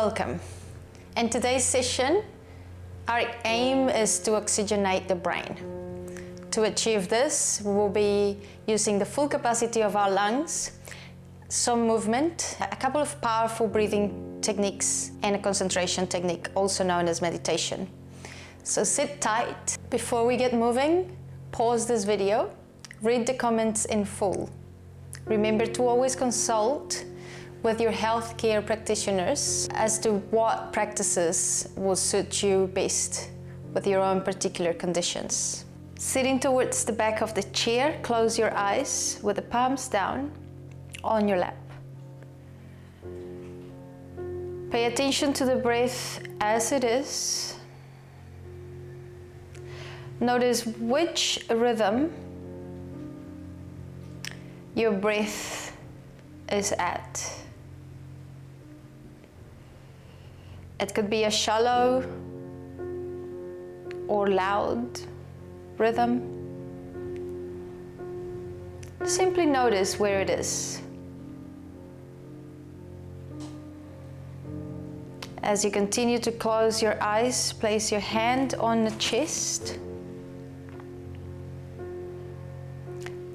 Welcome. In today's session, our aim is to oxygenate the brain. To achieve this, we will be using the full capacity of our lungs, some movement, a couple of powerful breathing techniques, and a concentration technique, also known as meditation. So sit tight. Before we get moving, pause this video, read the comments in full. Remember to always consult with your healthcare practitioners as to what practices will suit you best with your own particular conditions. Sitting towards the back of the chair, close your eyes with the palms down on your lap. Pay attention to the breath as it is. Notice which rhythm your breath is at. It could be a shallow or loud rhythm. Simply notice where it is. As you continue to close your eyes, place your hand on the chest.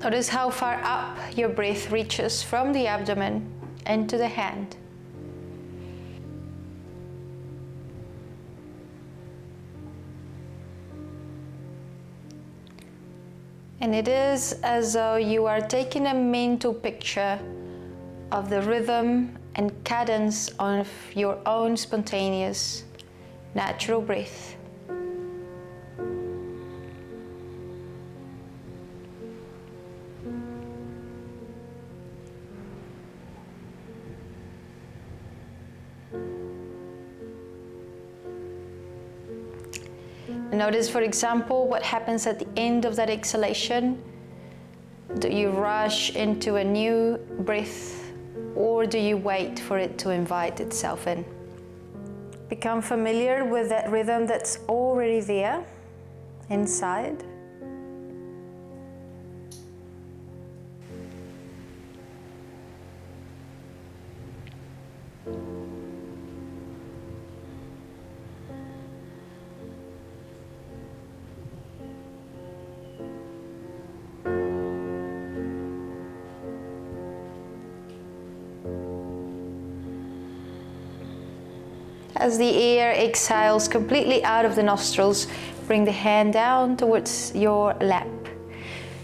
Notice how far up your breath reaches from the abdomen into the hand. And it is as though you are taking a mental picture of the rhythm and cadence of your own spontaneous, natural breath. Notice, for example, what happens at the end of that exhalation. Do you rush into a new breath, or do you wait for it to invite itself in? Become familiar with that rhythm that's already there inside. As the air exhales completely out of the nostrils, bring the hand down towards your lap.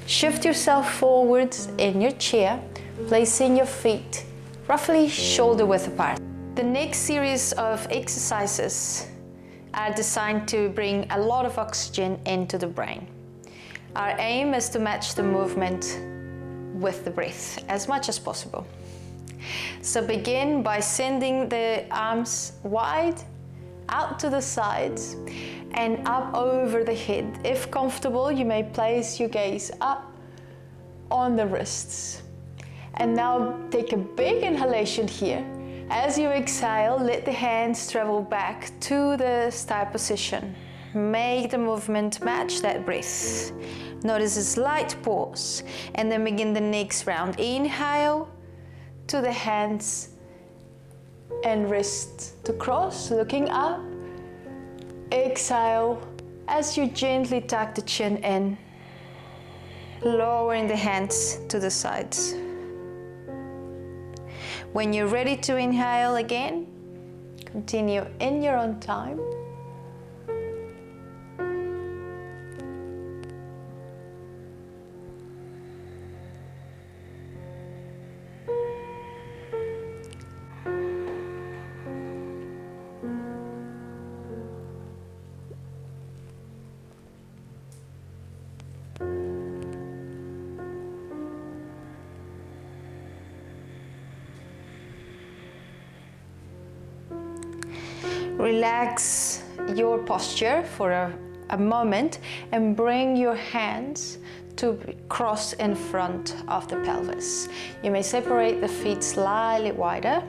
Shift yourself forwards in your chair, placing your feet roughly shoulder width apart. The next series of exercises are designed to bring a lot of oxygen into the brain. Our aim is to match the movement with the breath as much as possible. So begin by sending the arms wide out to the sides and up over the head. If comfortable, you may place your gaze up on the wrists. And now take a big inhalation here. As you exhale, let the hands travel back to the start position. Make the movement match that breath. Notice a slight pause and then begin the next round. Inhale to the hands and wrists to cross, looking up. Exhale as you gently tuck the chin in, lowering the hands to the sides. When you're ready to inhale again, continue in your own time. Relax your posture for a moment and bring your hands to cross in front of the pelvis. You may separate the feet slightly wider.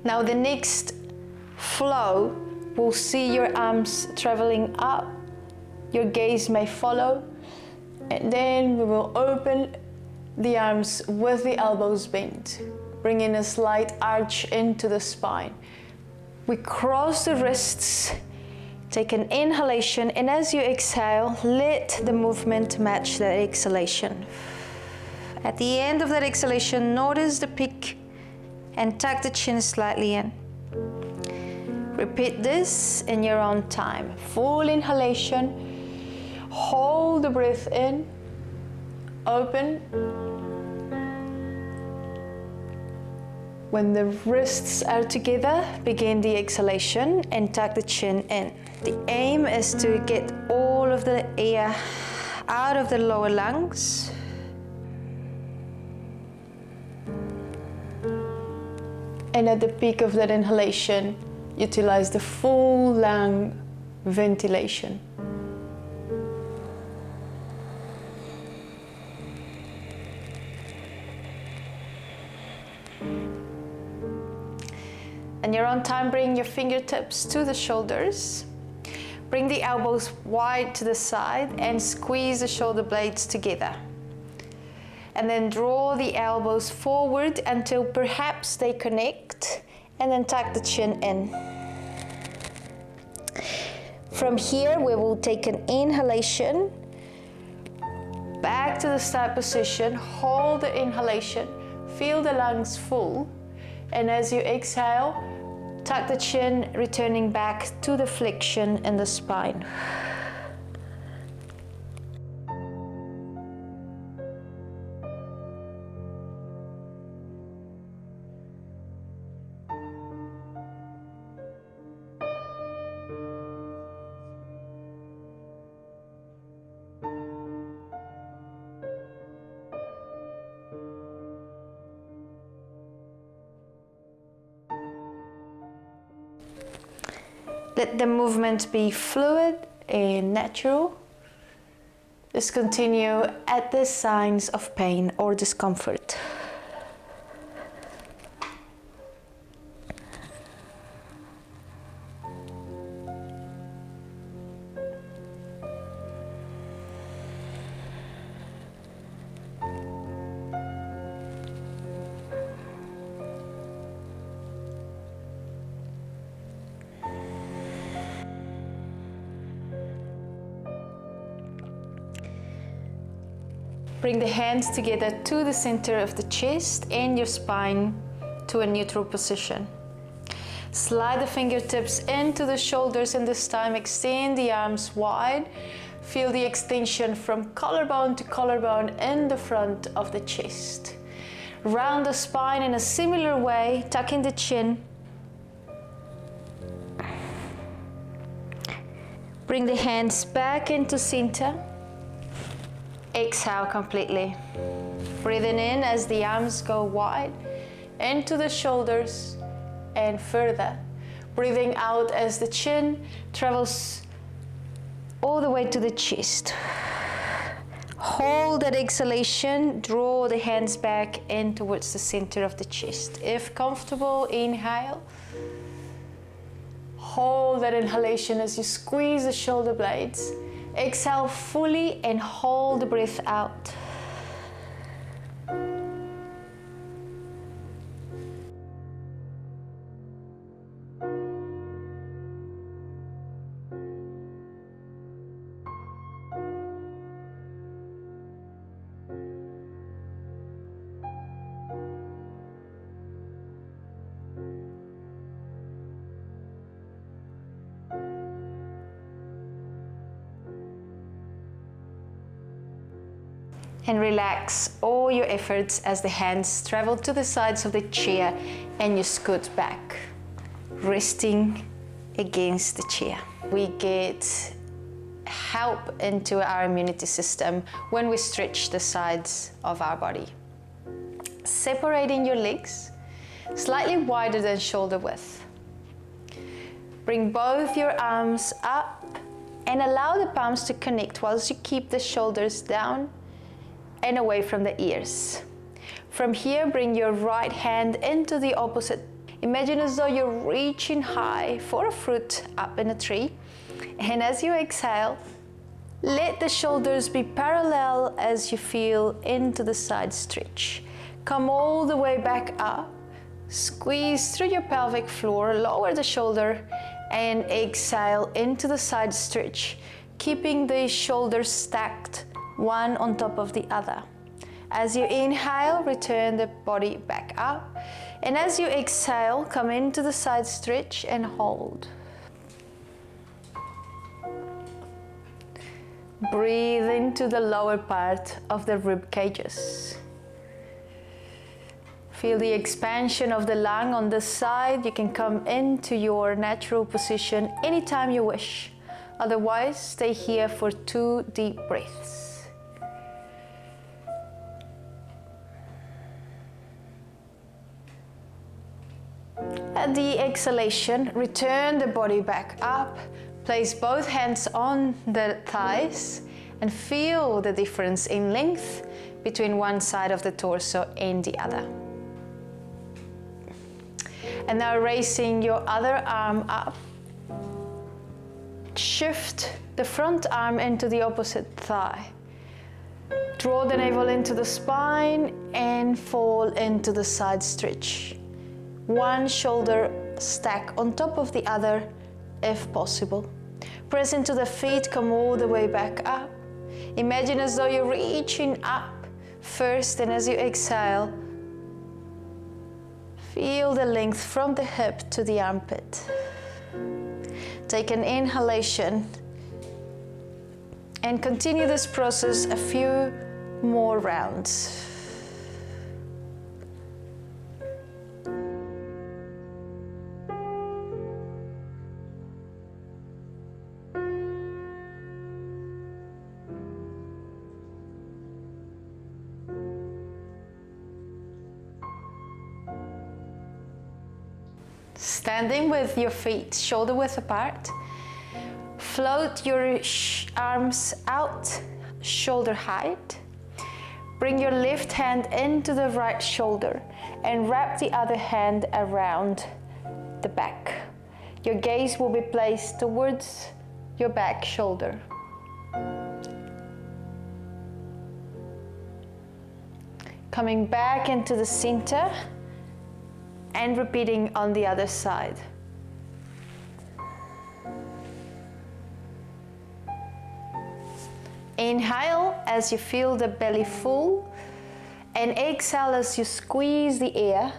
Now the next flow will see your arms traveling up. Your gaze may follow, and then we will open the arms with the elbows bent. Bring in a slight arch into the spine. We cross the wrists, take an inhalation, and as you exhale, let the movement match that exhalation. At the end of that exhalation, notice the peak and tuck the chin slightly in. Repeat this in your own time. Full inhalation, hold the breath in, open. When the wrists are together, begin the exhalation and tuck the chin in. The aim is to get all of the air out of the lower lungs. And at the peak of that inhalation, utilize the full lung ventilation. And your own time, bring your fingertips to the shoulders. Bring the elbows wide to the side and squeeze the shoulder blades together. And then draw the elbows forward until perhaps they connect, and then tuck the chin in. From here, we will take an inhalation, back to the start position, hold the inhalation, feel the lungs full, and as you exhale, tuck the chin, returning back to the flexion in the spine. Let the movement be fluid and natural. Discontinue at the signs of pain or discomfort. Bring the hands together to the center of the chest and your spine to a neutral position. Slide the fingertips into the shoulders, and this time extend the arms wide. Feel the extension from collarbone to collarbone in the front of the chest. Round the spine in a similar way, tucking the chin. Bring the hands back into center. Exhale completely. Breathing in as the arms go wide into the shoulders and further. Breathing out as the chin travels all the way to the chest. Hold that exhalation, draw the hands back in towards the center of the chest. If comfortable, inhale. Hold that inhalation as you squeeze the shoulder blades. Exhale fully and hold the breath out. And relax all your efforts as the hands travel to the sides of the chair and you scoot back, resting against the chair. We get help into our immunity system when we stretch the sides of our body. Separating your legs slightly wider than shoulder width. Bring both your arms up and allow the palms to connect whilst you keep the shoulders down and away from the ears. From here, bring your right hand into the opposite. Imagine as though you're reaching high for a fruit up in a tree. And as you exhale, let the shoulders be parallel as you feel into the side stretch. Come all the way back up. Squeeze through your pelvic floor, lower the shoulder, and exhale into the side stretch, keeping the shoulders stacked one on top of the other. As you inhale, return the body back up. And as you exhale, come into the side stretch and hold. Breathe into the lower part of the rib cages. Feel the expansion of the lung on this side. You can come into your natural position anytime you wish. Otherwise, stay here for 2 deep breaths. At the exhalation, return the body back up. Place both hands on the thighs and feel the difference in length between one side of the torso and the other. And now raising your other arm up, shift the front arm into the opposite thigh. Draw the navel into the spine and fall into the side stretch. One shoulder stack on top of the other if possible. Press into the feet, come all the way back up. Imagine as though you're reaching up first, and as you exhale, feel the length from the hip to the armpit. Take an inhalation and continue this process a few more rounds. Standing with your feet shoulder width apart, float your arms out shoulder height. Bring your left hand into the right shoulder and wrap the other hand around the back. Your gaze will be placed towards your back shoulder. Coming back into the center and repeating on the other side. Inhale as you feel the belly full, and exhale as you squeeze the air.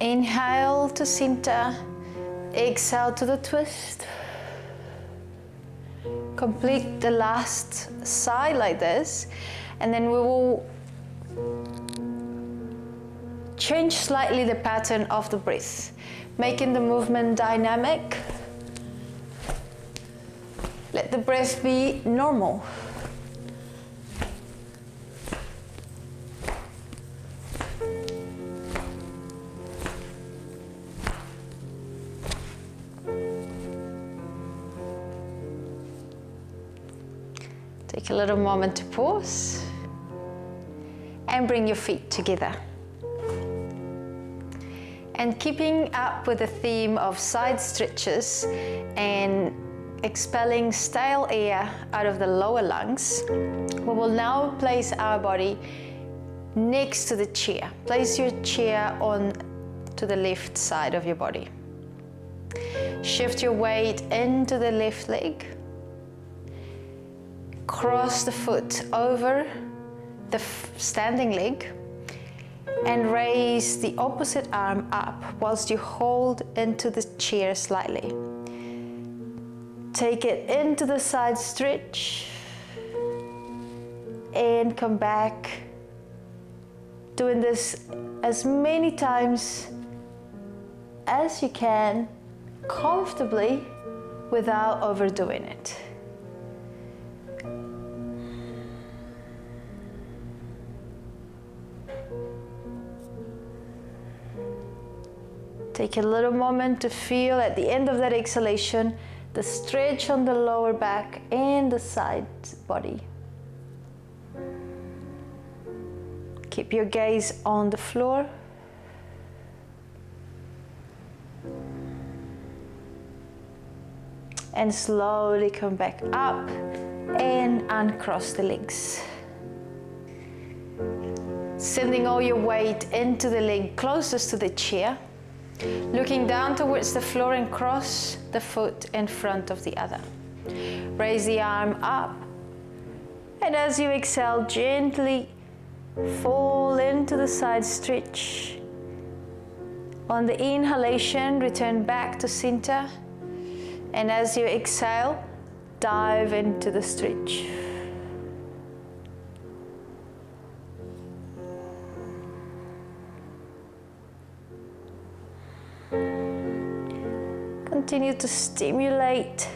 Inhale to center, exhale to the twist. Complete the last side like this, and then we will change slightly the pattern of the breath, making the movement dynamic. Let the breath be normal. Take a little moment to pause and bring your feet together. And keeping up with the theme of side stretches and expelling stale air out of the lower lungs, we will now place our body next to the chair. Place your chair on to the left side of your body. Shift your weight into the left leg. Cross the foot over the standing leg and raise the opposite arm up whilst you hold into the chair slightly. Take it into the side stretch and come back. Doing this as many times as you can, comfortably, without overdoing it. Take a little moment to feel at the end of that exhalation the stretch on the lower back and the side body. Keep your gaze on the floor. And slowly come back up and uncross the legs. Sending all your weight into the leg closest to the chair. Looking down towards the floor and cross the foot in front of the other. Raise the arm up, and as you exhale, gently fall into the side stretch. On the inhalation, return back to center, and as you exhale, dive into the stretch. Continue to stimulate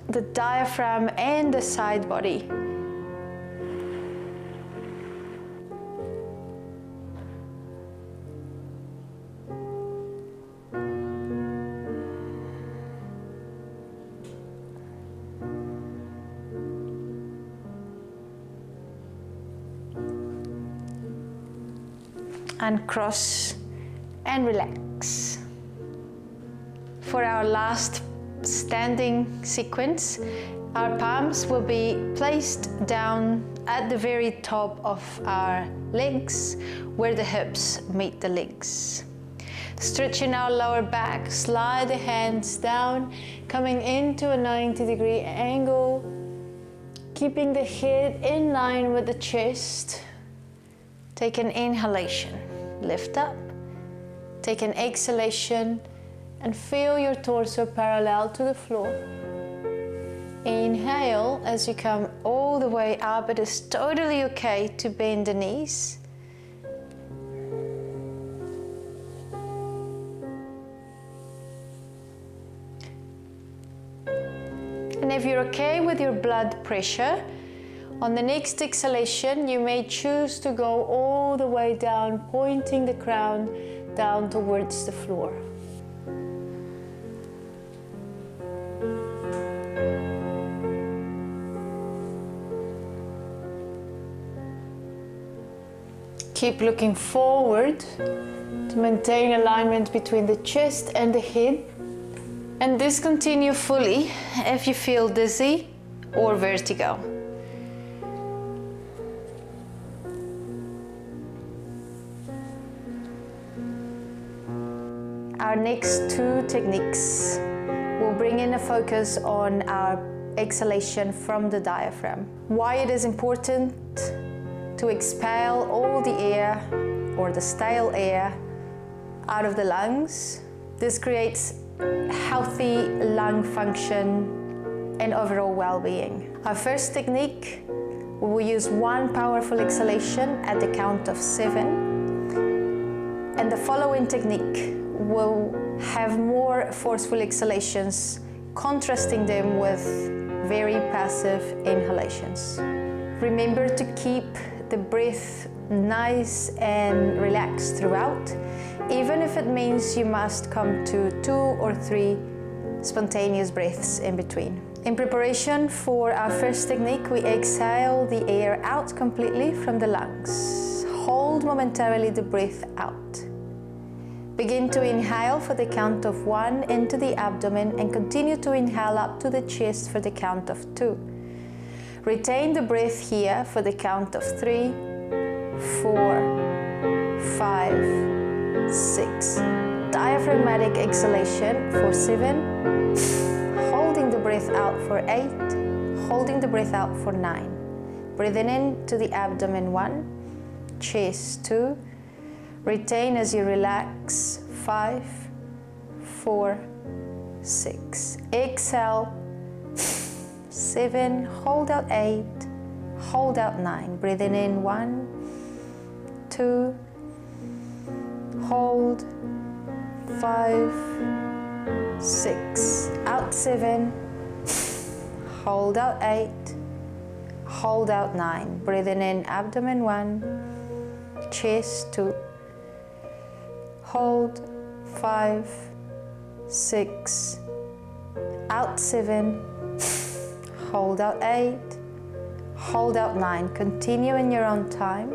the diaphragm and the side body. Uncross and relax. For our last standing sequence, our palms will be placed down at the very top of our legs where the hips meet the legs. Stretching our lower back, slide the hands down, coming into a 90-degree angle, keeping the head in line with the chest. Take an inhalation, lift up. Take an exhalation and feel your torso parallel to the floor. Inhale as you come all the way up. It is totally okay to bend the knees. And if you're okay with your blood pressure, on the next exhalation, you may choose to go all the way down, pointing the crown down towards the floor. Keep looking forward to maintain alignment between the chest and the head, and discontinue fully if you feel dizzy or vertigo. Our next two techniques will bring in a focus on our exhalation from the diaphragm. Why it is important to expel all the air or the stale air out of the lungs. This creates healthy lung function and overall well-being. Our first technique, we will use one powerful exhalation at the count of 7. And the following technique will have more forceful exhalations, contrasting them with very passive inhalations. Remember to keep the breath nice and relaxed throughout, even if it means you must come to 2 or 3 spontaneous breaths in between. In preparation for our first technique, we exhale the air out completely from the lungs. Hold momentarily the breath out. Begin to inhale for the count of 1 into the abdomen and continue to inhale up to the chest for the count of 2. Retain the breath here for the count of 3, 4, 5, 6. Diaphragmatic exhalation for 7. Holding the breath out for 8. Holding the breath out for 9. Breathing in to the abdomen 1, chest 2. Retain as you relax 5, 4, 6. Exhale 7, hold out 8, hold out 9. Breathing in 1, 2, hold 5, 6, out 7, hold out 8, hold out 9, breathing in abdomen 1, chest 2, hold 5, 6, out 7, hold out 8, hold out 9, continue in your own time.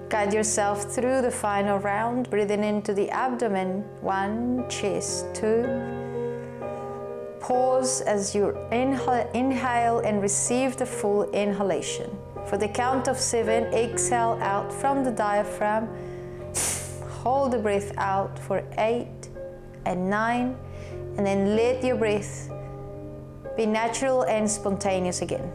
Guide yourself through the final round, breathing into the abdomen, 1, chest 2. Pause as you inhale and receive the full inhalation. For the count of 7, exhale out from the diaphragm. Hold the breath out for 8 and 9, and then let your breath be natural and spontaneous again.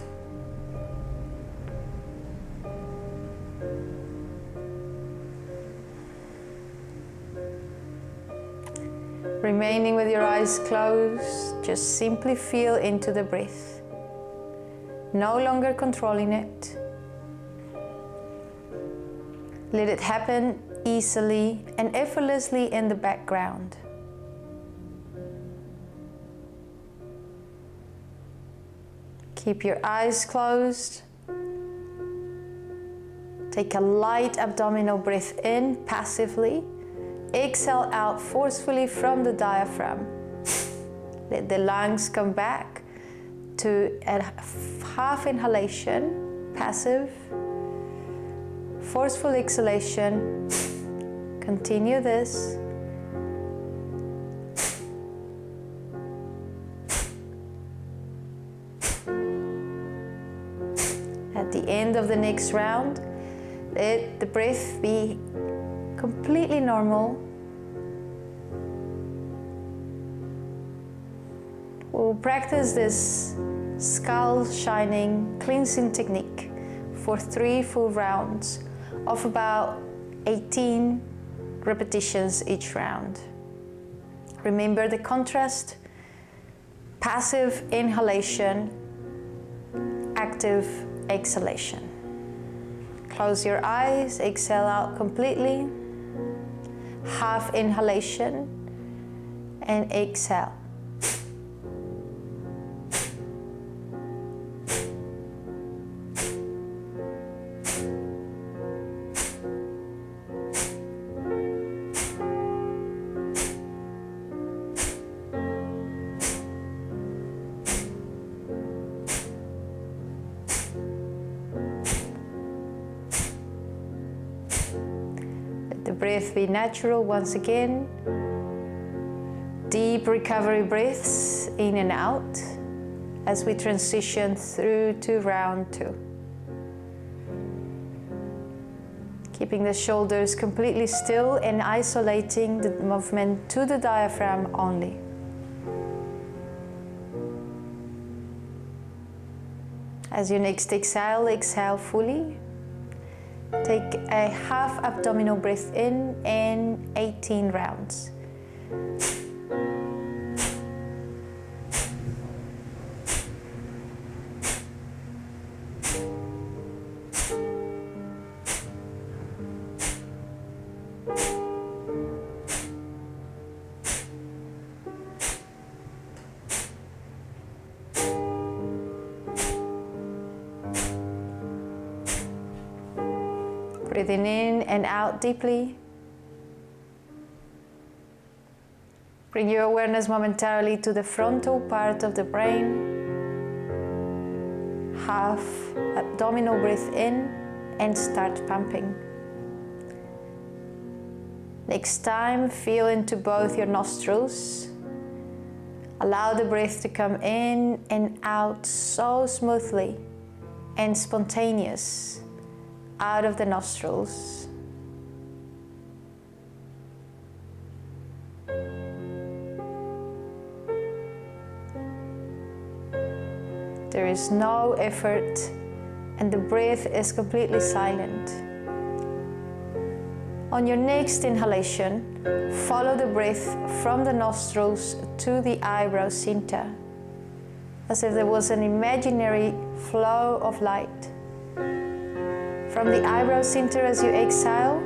Remaining with your eyes closed, just simply feel into the breath, no longer controlling it. Let it happen easily and effortlessly in the background. Keep your eyes closed. Take a light abdominal breath in passively. Exhale out forcefully from the diaphragm. Let the lungs come back to a half inhalation, passive, forceful exhalation. Continue this. At the end of the next round, let the breath be completely normal. We'll practice this skull shining cleansing technique for 3 full rounds of about 18 repetitions each round. Remember the contrast: passive inhalation, active exhalation. Close your eyes, exhale out completely. Half inhalation and exhale. The breath be natural once again. Deep recovery breaths in and out as we transition through to round 2. Keeping the shoulders completely still and isolating the movement to the diaphragm only. As you next exhale, exhale fully. Take a half abdominal breath in 18 rounds. Breathing in and out deeply. Bring your awareness momentarily to the frontal part of the brain. Half abdominal breath in and start pumping. Next time, feel into both your nostrils. Allow the breath to come in and out so smoothly and spontaneous out of the nostrils. There is no effort, and the breath is completely silent. On your next inhalation, follow the breath from the nostrils to the eyebrow center, as if there was an imaginary flow of light. From the eyebrow center, as you exhale,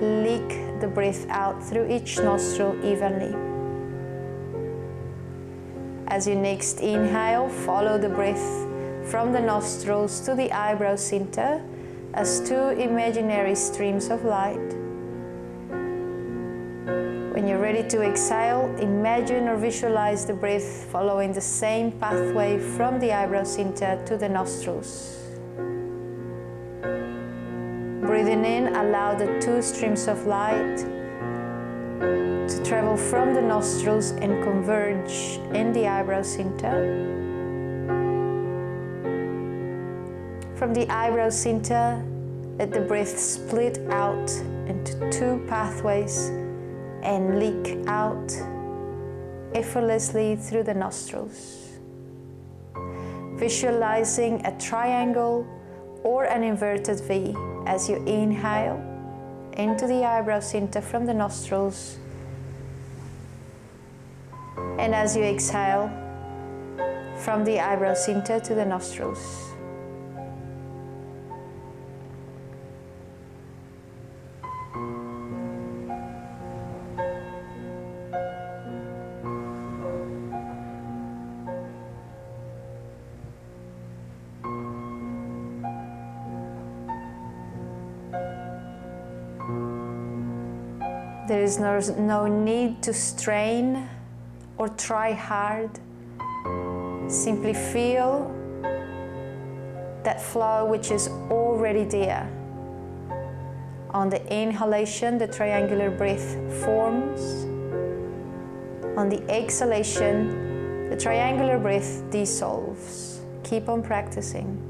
leak the breath out through each nostril evenly. As you next inhale, follow the breath from the nostrils to the eyebrow center as two imaginary streams of light. When you're ready to exhale, imagine or visualize the breath following the same pathway from the eyebrow center to the nostrils. Breathing in, allow the two streams of light to travel from the nostrils and converge in the eyebrow center. From the eyebrow center, let the breath split out into two pathways and leak out effortlessly through the nostrils. Visualizing a triangle or an inverted V as you inhale into the eyebrow center from the nostrils, and as you exhale from the eyebrow center to the nostrils. There is no need to strain or try hard. Simply feel that flow which is already there. On the inhalation, the triangular breath forms. On the exhalation, the triangular breath dissolves. Keep on practicing.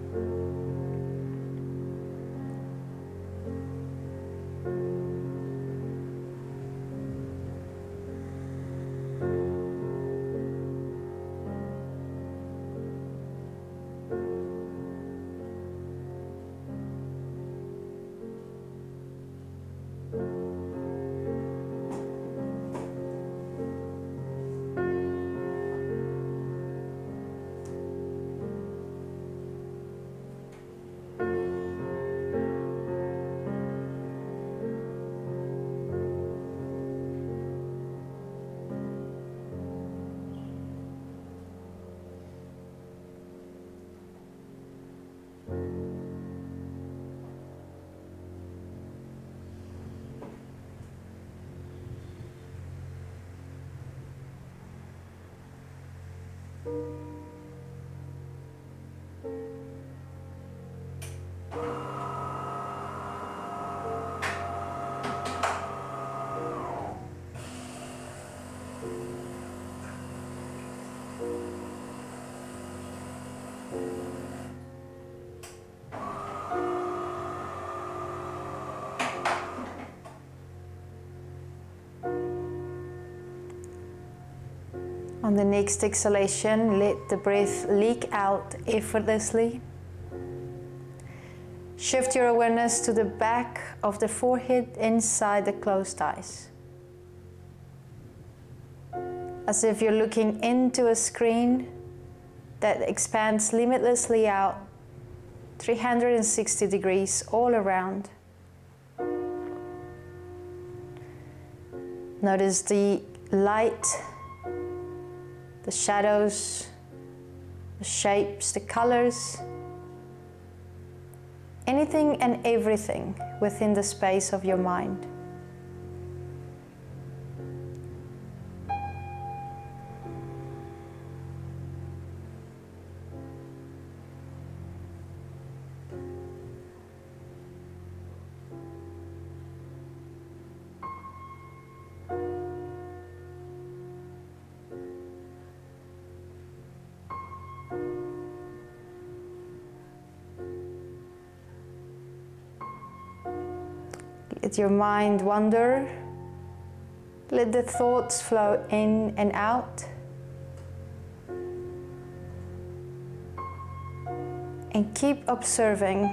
On the next exhalation, let the breath leak out effortlessly. Shift your awareness to the back of the forehead inside the closed eyes. As if you're looking into a screen that expands limitlessly out, 360 degrees all around. Notice the light, the shadows, the shapes, the colors, anything and everything within the space of your mind. Let your mind wander. Let the thoughts flow in and out. And keep observing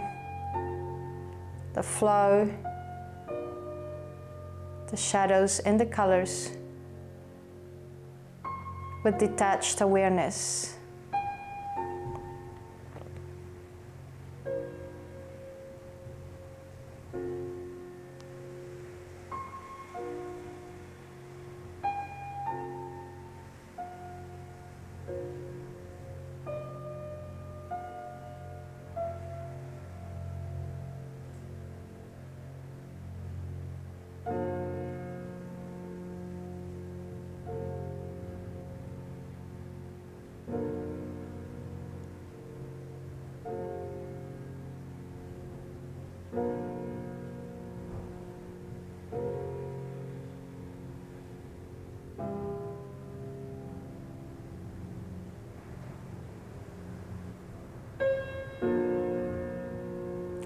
the flow, the shadows and the colors with detached awareness.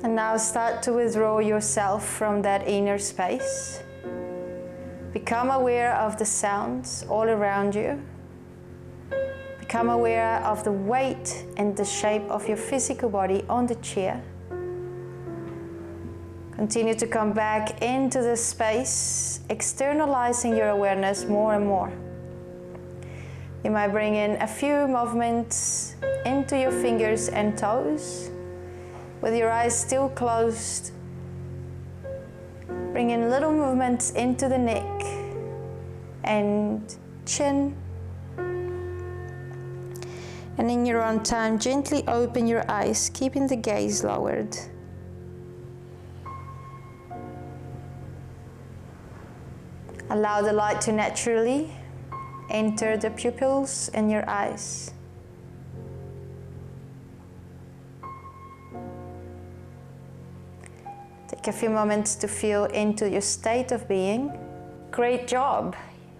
And now start to withdraw yourself from that inner space. Become aware of the sounds all around you. Become aware of the weight and the shape of your physical body on the chair. Continue to come back into the space, externalizing your awareness more and more. You might bring in a few movements into your fingers and toes. With your eyes still closed, bring in little movements into the neck and chin. And in your own time, gently open your eyes, keeping the gaze lowered. Allow the light to naturally enter the pupils in your eyes. Take a few moments to feel into your state of being. Great job!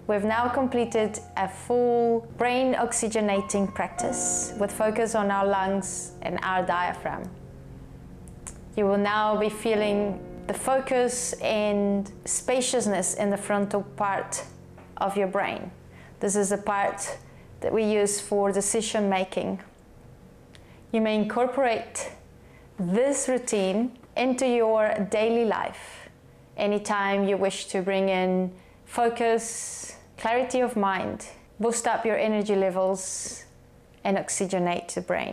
We've now completed a full brain oxygenating practice with focus on our lungs and our diaphragm. You will now be feeling the focus and spaciousness in the frontal part of your brain. This is the part that we use for decision making. You may incorporate this routine into your daily life anytime you wish to bring in focus, clarity of mind, boost up your energy levels, and oxygenate the brain.